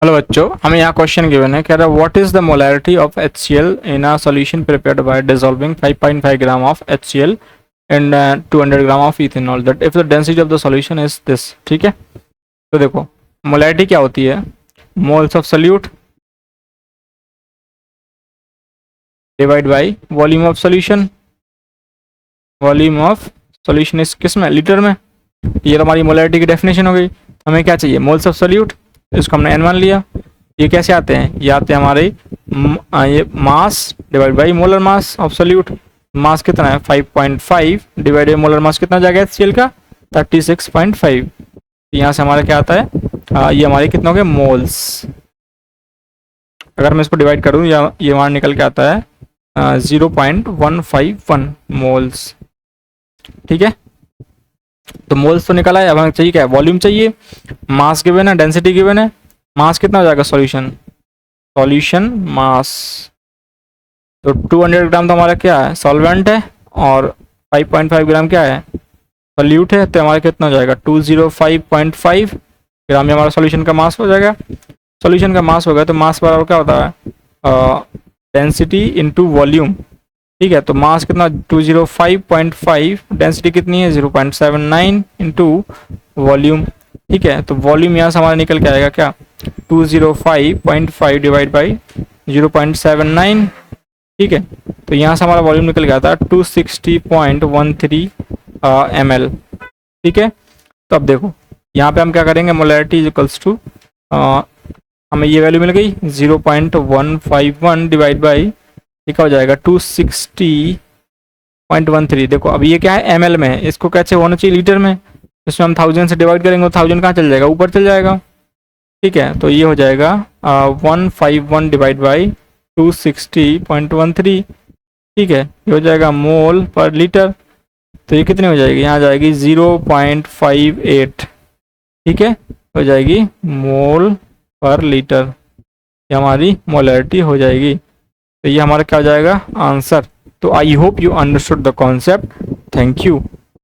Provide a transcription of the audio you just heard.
Hello बच्चों, हमें यहाँ क्वेश्चन गिवन है, कह रहा है what is the molarity of HCl in a solution prepared by dissolving 5.5 gram of HCl in 200 gram of ethanol that if the density of the solution is this. ठीक है, तो देखो मोलैरिटी क्या होती है, moles of solute divide by volume of solution. Volume of solution इस किस में, लीटर में। ये तो हमारी मोलैरिटी की डेफिनेशन हो गई। हमें क्या चाहिए, मोल्स ऑफ सोल्यूट, इसको हमने N1 लिया। ये कैसे आते हैं, ये आते हैं हमारे ये mass divide by molar mass of solute. Mass कितना है 5.5 डिवाइड बाई मोलर मास कितना जाएगा HCl का 36.5। यहाँ से हमारा क्या आता है, ये हमारे कितने हो गए मोल्स। अगर मैं इसको डिवाइड करूँ या ये वहाँ निकल के आता है 0.151 मोल्स। ठीक है, तो मोल्स तो निकला है। अब हमें चाहिए क्या है, वॉल्यूम चाहिए। मास गिवन है, डेंसिटी गिवन है। मास कितना हो जाएगा सॉल्यूशन मास, तो 200 ग्राम तो हमारा क्या है सॉल्वेंट है और 5.5 ग्राम क्या है सोल्यूट है, तो हमारा कितना हो जाएगा 205.5 ग्राम में हमारा सॉल्यूशन का मास हो जाएगा। सॉल्यूशन का मास होगा तो मास बराबर क्या होता है डेंसिटी इनटू वॉल्यूम। ठीक है, तो मास कितना 205.5, डेंसिटी कितनी है 0.79 इंटू वॉल्यूम। ठीक है, तो वॉल्यूम यहाँ से हमारा निकल के आएगा क्या 205.5 डिवाइड बाई 0.79। ठीक है, तो यहाँ से हमारा वॉल्यूम निकल गया था 260.13 ml। ठीक है, तो अब देखो यहाँ पे हम क्या करेंगे, मोलैरिटी इज इक्वल्स टू हमें ये वैल्यू मिल गई 0.151 डिवाइड बाई क्या हो जाएगा 260.13। देखो अब ये क्या है ml में है, इसको कैसे होना चाहिए लीटर में। इसमें हम 1000 से डिवाइड करेंगे तो 1000 कहाँ चल जाएगा, ऊपर चल जाएगा। ठीक है, तो ये हो जाएगा 151 डिवाइड बाई 260.13। ठीक है, ये हो जाएगा मोल पर लीटर। तो ये कितनी हो जाएगी, यहाँ जाएगी 0.58। ठीक है, हो जाएगी मोल पर लीटर, ये हमारी मोलैरिटी हो जाएगी। तो ये हमारा क्या हो जाएगा आंसर। तो I hope you understood the concept. Thank you.